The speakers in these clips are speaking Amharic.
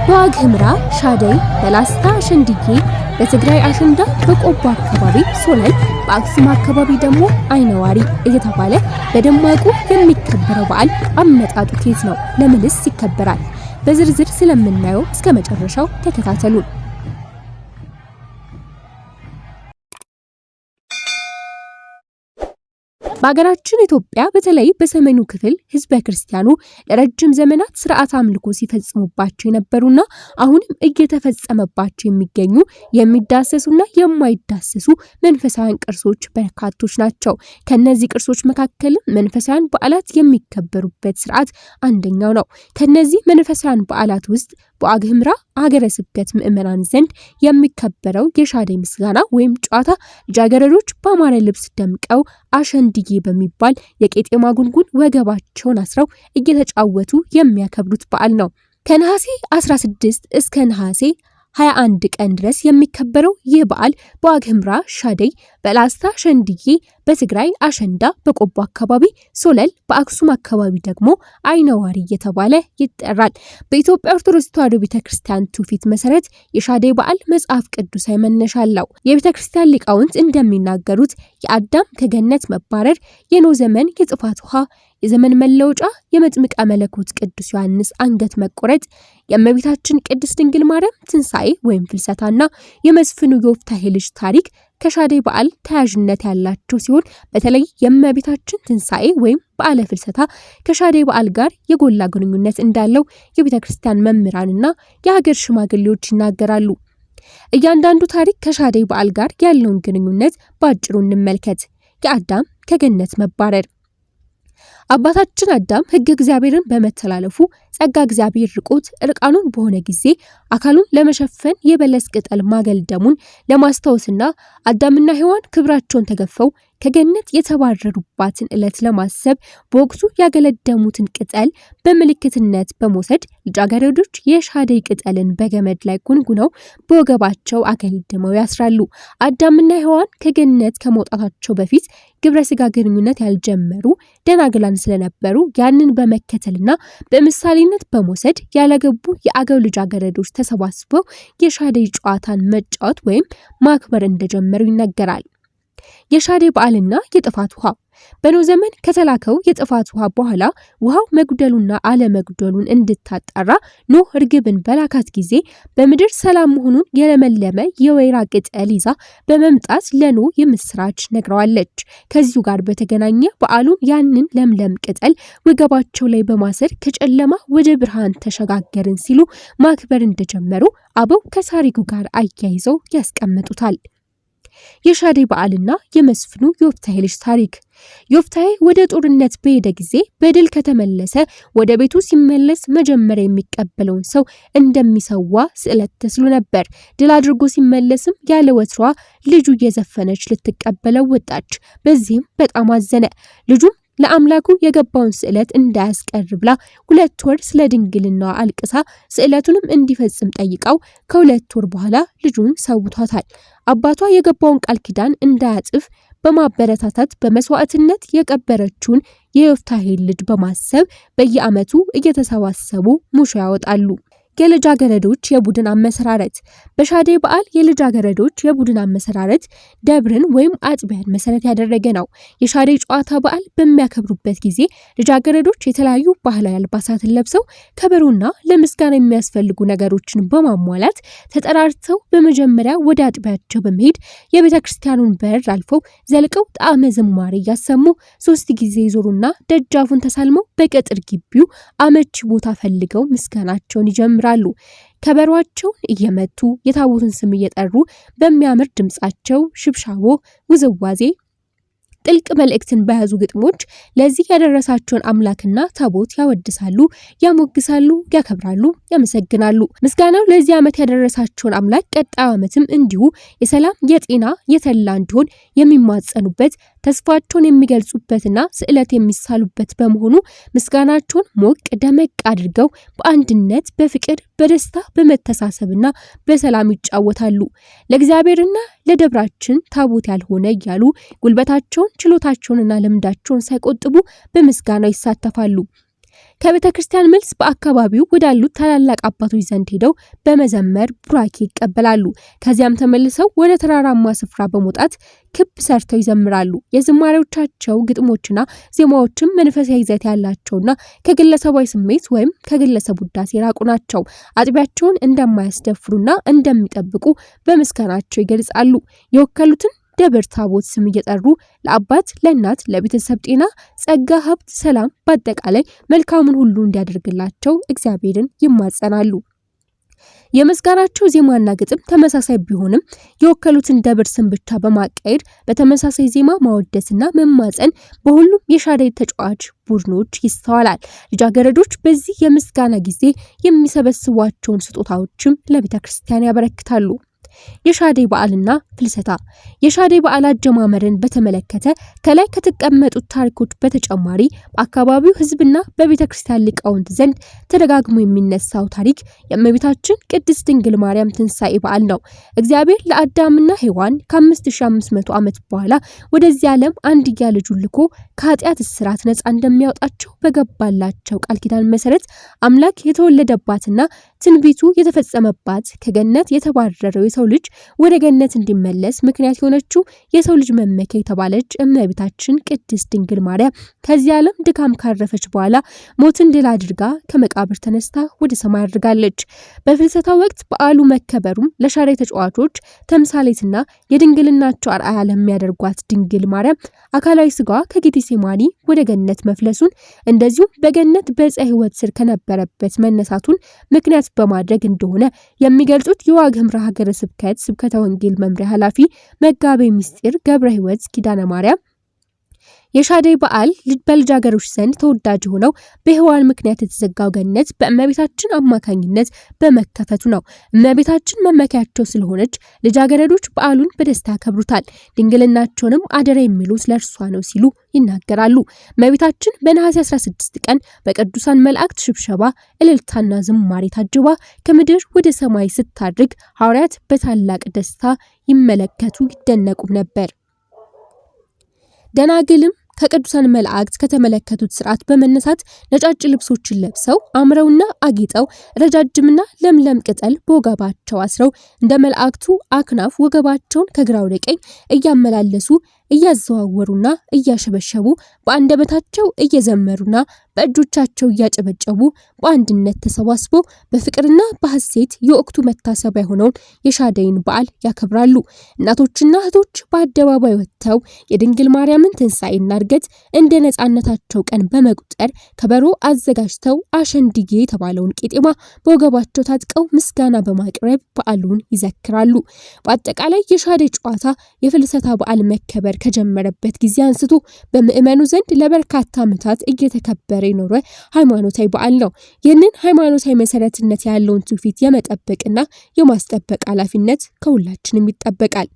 በዋግ ኽምራ ሻደይ፣ በላስታ ሸንድዬ፣ በትግራይ አሸንዳ፣ በቆቦ አካባቢ ሶለል፣ በአክሱም አካባቢ ደግሞ አይነዋሪ እየተባለ በደማቁ የሚከበረው በዓል አመጣጡ ከየት ነው? ለምንስ ይከበራል? በዝርዝር ስለምናየው እስከ መጨረሻው ተከታተሉን። በሀገራችን ኢትዮጵያ በተለይ በሰሜኑ ክፍል ህዝበ ክርስቲያኑ ለረጅም ዘመናት ስርዓት አምልኮ ሲፈጽሙባቸው የነበሩና አሁንም እየተፈጸመባቸው የሚገኙ የሚዳሰሱና የማይዳሰሱ መንፈሳውያን ቅርሶች በርካቶች ናቸው። ከነዚህ ቅርሶች መካከል መንፈሳውያን በዓላት የሚከበሩበት ስርዓት አንደኛው ነው። ከነዚህ መንፈሳውያን በዓላት ውስጥ በዋግ ኽምራ ሀገረ ስብከት ምዕመናን ዘንድ የሚከበረው የሻደይ ምስጋና ወይም ጨዋታ ልጃገረዶች በአማረ ልብስ ደምቀው አሸንድዬ በሚባል የቄጤማ ጉንጉን ወገባቸውን አስረው እየተጫወቱ የሚያከብሩት በዓል ነው። ከነሐሴ 16 እስከ ነሐሴ 21 ቀን ድረስ የሚከበረው ይህ በዓል በዋግ ኽምራ ሻደይ፣ በላስታ ሸንድዬ፣ በትግራይ አሸንዳ፣ በቆቦ አካባቢ ሶለል፣ በአክሱም አካባቢ ደግሞ አይነዋሪ እየተባለ ይጠራል። በኢትዮጵያ ኦርቶዶክስ ተዋሕዶ ቤተክርስቲያን ትውፊት መሰረት የሻደይ በዓል መጽሐፍ ቅዱሳዊ መነሻ አለው። የቤተክርስቲያን ሊቃውንት እንደሚናገሩት የአዳም ከገነት መባረር፣ የኖህ ዘመን የጥፋት ውሃ፣ የዘመን መለወጫ፣ የመጥምቀ መለኮት ቅዱስ ዮሐንስ አንገት መቆረጥ፣ የእመቤታችን ቅድስት ድንግል ማርያም ትንሣኤ ወይም ፍልሰታና የመስፍኑ ዮፍታሔ ልጅ ታሪክ ከሻደይ በዓል ተያያዥነት ያላቸው ሲሆን በተለይ የእመቤታችን ትንሣኤ ወይም በዓለ ፍልሰታ ከሻደይ በዓል ጋር የጎላ ግንኙነት እንዳለው የቤተክርስቲያን መምህራንና የሀገር ሽማግሌዎች ይናገራሉ። እያንዳንዱ ታሪክ ከሻደይ በዓል ጋር ያለውን ግንኙነት በአጭሩ እንመልከት። የአዳም ከገነት መባረር። አባታችን አዳም ሕገ እግዚአብሔርን በመተላለፉ ጸጋ እግዚአብሔር ርቆት እርቃኑን በሆነ ጊዜ አካሉን ለመሸፈን የበለስ ቅጠል ማገልደሙን ለማስታወስና አዳምና ሔዋን ክብራቸውን ተገፈው ከገነት የተባረሩባትን ዕለት ለማሰብ በወቅቱ ያገለደሙትን ቅጠል በምልክትነት በመውሰድ ልጃገረዶች የሻደይ ቅጠልን በገመድ ላይ ጉንጉነው በወገባቸው አገልድመው ያስራሉ። አዳምና ሔዋን ከገነት ከመውጣታቸው በፊት ግብረ ስጋ ግንኙነት ያልጀመሩ ደናግላን ስለነበሩ ያንን በመከተልና በምሳሌነት በመውሰድ ያላገቡ የአገው ልጃገረዶች ተሰባስበው የሻደይ ጨዋታን መጫወት ወይም ማክበር እንደጀመሩ ይነገራል። የሻደይ በዓልና የጥፋት ውሃ። በኖህ ዘመን ከተላከው የጥፋት ውሃ በኋላ ውሃው መጉደሉና አለመጉደሉን እንድታጣራ ኖህ ርግብን በላካት ጊዜ በምድር ሰላም መሆኑን የለመለመ የወይራ ቅጠል ይዛ በመምጣት ለኖህ የምስራች ነግረዋለች። ከዚሁ ጋር በተገናኘ በዓሉን ያንን ለምለም ቅጠል ወገባቸው ላይ በማሰር ከጨለማ ወደ ብርሃን ተሸጋገርን ሲሉ ማክበር እንደጀመሩ አበው ከታሪኩ ጋር አያይዘው ያስቀምጡታል። የሻደይ በዓልና የመስፍኑ ዮፍታሔ ልጅ ታሪክ። ዮፍታሔ ወደ ጦርነት በሄደ ጊዜ በድል ከተመለሰ ወደ ቤቱ ሲመለስ መጀመሪያ የሚቀበለውን ሰው እንደሚሰዋ ስዕለት ተስሎ ነበር። ድል አድርጎ ሲመለስም ያለ ወትሯ ልጁ እየዘፈነች ልትቀበለው ወጣች። በዚህም በጣም አዘነ። ልጁም ለአምላኩ የገባውን ስዕለት እንዳያስቀር ብላ 2 ወር ስለ ድንግልናዋ አልቅሳ ስዕለቱንም እንዲፈጽም ጠይቃው ከ2 ወር በኋላ ልጁን ሰውቷታል። አባቷ የገባውን ቃል ኪዳን እንዳያጥፍ በማበረታታት በመስዋዕትነት የቀበረችውን የዮፍታሔ ልጅ በማሰብ በየዓመቱ እየተሰባሰቡ ሙሾ ያወጣሉ። የልጃገረዶች የቡድን አመሰራረት። በሻደይ በዓል የልጃገረዶች የቡድን አመሰራረት ደብርን ወይም አጥቢያን መሰረት ያደረገ ነው። የሻደይ ጨዋታ በዓል በሚያከብሩበት ጊዜ ልጃገረዶች የተለያዩ ባህላዊ አልባሳትን ለብሰው ከበሮና ለምስጋና የሚያስፈልጉ ነገሮችን በማሟላት ተጠራርተው በመጀመሪያ ወደ አጥቢያቸው በመሄድ የቤተ ክርስቲያኑን በር አልፈው ዘልቀው ጣዕመ ዝማሬ እያሰሙ 3 ጊዜ ይዞሩና ደጃፉን ተሳልመው በቅጥር ግቢው አመቺ ቦታ ፈልገው ምስጋናቸውን ይጀምራሉ። ከበሯቸውን እየመቱ የታቦቱን ስም እየጠሩ በሚያምር ድምጻቸው ሽብሻቦ፣ ውዝዋዜ፣ ጥልቅ መልእክትን በያዙ ግጥሞች ለዚህ ያደረሳቸውን አምላክና ታቦት ያወድሳሉ፣ ያሞግሳሉ፣ ያከብራሉ፣ ያመሰግናሉ። ምስጋናው ለዚህ ዓመት ያደረሳቸውን አምላክ ቀጣዩ ዓመትም እንዲሁ የሰላም፣ የጤና፣ የተላ እንዲሆን የሚማጸኑበት ተስፋቸውን የሚገልጹበትና ስዕለት የሚሳሉበት በመሆኑ ምስጋናቸውን ሞቅ ደመቅ አድርገው በአንድነት በፍቅር በደስታ በመተሳሰብና በሰላም ይጫወታሉ። ለእግዚአብሔርና ለደብራችን ታቦት ያልሆነ እያሉ ጉልበታቸውን ችሎታቸውንና ልምዳቸውን ሳይቆጥቡ በምስጋናው ይሳተፋሉ። ከቤተ ክርስቲያን መልስ በአካባቢው ወዳሉት ታላላቅ አባቶች ዘንድ ሄደው በመዘመር ቡራኬ ይቀበላሉ። ከዚያም ተመልሰው ወደ ተራራማ ስፍራ በመውጣት ክብ ሰርተው ይዘምራሉ። የዝማሬዎቻቸው ግጥሞችና ዜማዎችም መንፈሳዊ ይዘት ያላቸውና ከግለሰባዊ ስሜት ወይም ከግለሰብ ውዳሴ የራቁ ናቸው። አጥቢያቸውን እንደማያስደፍሩና እንደሚጠብቁ በምስጋናቸው ይገልጻሉ። የወከሉትን ደብረ ታቦት ስም እየጠሩ ለአባት፣ ለእናት፣ ለቤተሰብ ጤና፣ ጸጋ፣ ሀብት፣ ሰላም በአጠቃላይ መልካሙን ሁሉ እንዲያደርግላቸው እግዚአብሔርን ይማጸናሉ። የምስጋናቸው ዜማና ግጥም ተመሳሳይ ቢሆንም የወከሉትን ደብር ስም ብቻ በማቀየር በተመሳሳይ ዜማ ማወደስና መማጸን በሁሉም የሻደይ ተጫዋች ቡድኖች ይስተዋላል። ልጃገረዶች በዚህ የምስጋና ጊዜ የሚሰበስቧቸውን ስጦታዎችም ለቤተ ክርስቲያን ያበረክታሉ። የሻደይ በዓልና ፍልሰታ። የሻደይ በዓል አጀማመርን በተመለከተ ከላይ ከተቀመጡት ታሪኮች በተጨማሪ በአካባቢው ሕዝብና በቤተክርስቲያን ሊቃውንት ዘንድ ተደጋግሞ የሚነሳው ታሪክ የእመቤታችን ቅድስት ድንግል ማርያም ትንሣኤ በዓል ነው። እግዚአብሔር ለአዳምና ሔዋን ከ5500 ዓመት በኋላ ወደዚህ ዓለም አንድያ ልጁን ልኮ ከኃጢአት እስራት ነፃ እንደሚያወጣቸው በገባላቸው ቃል ኪዳን መሰረት አምላክ የተወለደባትና ትንቢቱ የተፈጸመባት ከገነት የተባረረው የሰው ልጅ ወደ ገነት እንዲመለስ ምክንያት የሆነችው የሰው ልጅ መመኪያ የተባለች እመቤታችን ቅድስት ድንግል ማርያም ከዚህ ዓለም ድካም ካረፈች በኋላ ሞትን ድል አድርጋ ከመቃብር ተነስታ ወደ ሰማይ አድርጋለች። በፍልሰታ ወቅት በዓሉ መከበሩም ለሻደይ ተጫዋቾች ተምሳሌትና የድንግልናቸው አርአያ ለሚያደርጓት ድንግል ማርያም አካላዊ ስጋዋ ከጌቴሴማኒ ወደ ገነት መፍለሱን እንደዚሁም በገነት በዕፀ ሕይወት ስር ከነበረበት መነሳቱን ምክንያት በማድረግ እንደሆነ የሚገልጹት የዋግ ኽምራ ሀገረ ስብከት ስብከተ ወንጌል መምሪያ ኃላፊ መጋቤ ምስጢር ገብረ ሕይወት ኪዳነ ማርያም የሻደይ በዓል በልጃገረዶች ዘንድ ተወዳጅ ሆነው በሔዋን ምክንያት የተዘጋው ገነት በእመቤታችን አማካኝነት በመከፈቱ ነው። እመቤታችን መመኪያቸው ስለሆነች ልጃገረዶች በዓሉን በደስታ ያከብሩታል። ድንግልናቸውንም አደራ የሚሉት ለእርሷ ነው ሲሉ ይናገራሉ። እመቤታችን በነሐሴ 16 ቀን በቅዱሳን መላእክት ሽብሸባ፣ እልልታና ዝማሬ ታጅባ ከምድር ወደ ሰማይ ስታድርግ ሐዋርያት በታላቅ ደስታ ይመለከቱ ይደነቁም ነበር። ደናግልም ከቅዱሳን መላእክት ከተመለከቱት ስርዓት በመነሳት ነጫጭ ልብሶችን ለብሰው አምረውና አጊጠው ረጃጅምና ለምለም ቅጠል በወገባቸው አስረው እንደ መላእክቱ አክናፍ ወገባቸውን ከግራ ወደ ቀኝ እያመላለሱ እያዘዋወሩና እያሸበሸቡ በአንደበታቸው እየዘመሩና በእጆቻቸው እያጨበጨቡ በአንድነት ተሰባስበው በፍቅርና በሐሴት የወቅቱ መታሰቢያ የሆነውን የሻደይን በዓል ያከብራሉ። እናቶችና እህቶች በአደባባይ ወጥተው የድንግል ማርያምን ትንሣኤና እርገት እንደ ነፃነታቸው ቀን በመቁጠር ከበሮ አዘጋጅተው አሸንድዬ የተባለውን ቄጤማ በወገባቸው ታጥቀው ምስጋና በማቅረብ በዓሉን ይዘክራሉ። በአጠቃላይ የሻደይ ጨዋታ የፍልሰታ በዓል መከበር ከጀመረበት ጊዜ አንስቶ በምዕመኑ ዘንድ ለበርካታ ዓመታት እየተከበረ የኖረ ሃይማኖታዊ በዓል ነው። ይህንን ሃይማኖታዊ መሰረትነት ያለውን ትውፊት የመጠበቅና የማስጠበቅ ኃላፊነት ከሁላችንም ይጠበቃል።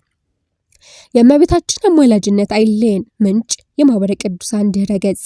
የእመቤታችን አማላጅነት አይለየን። ምንጭ የማኅበረ ቅዱሳን ድኅረ ገጽ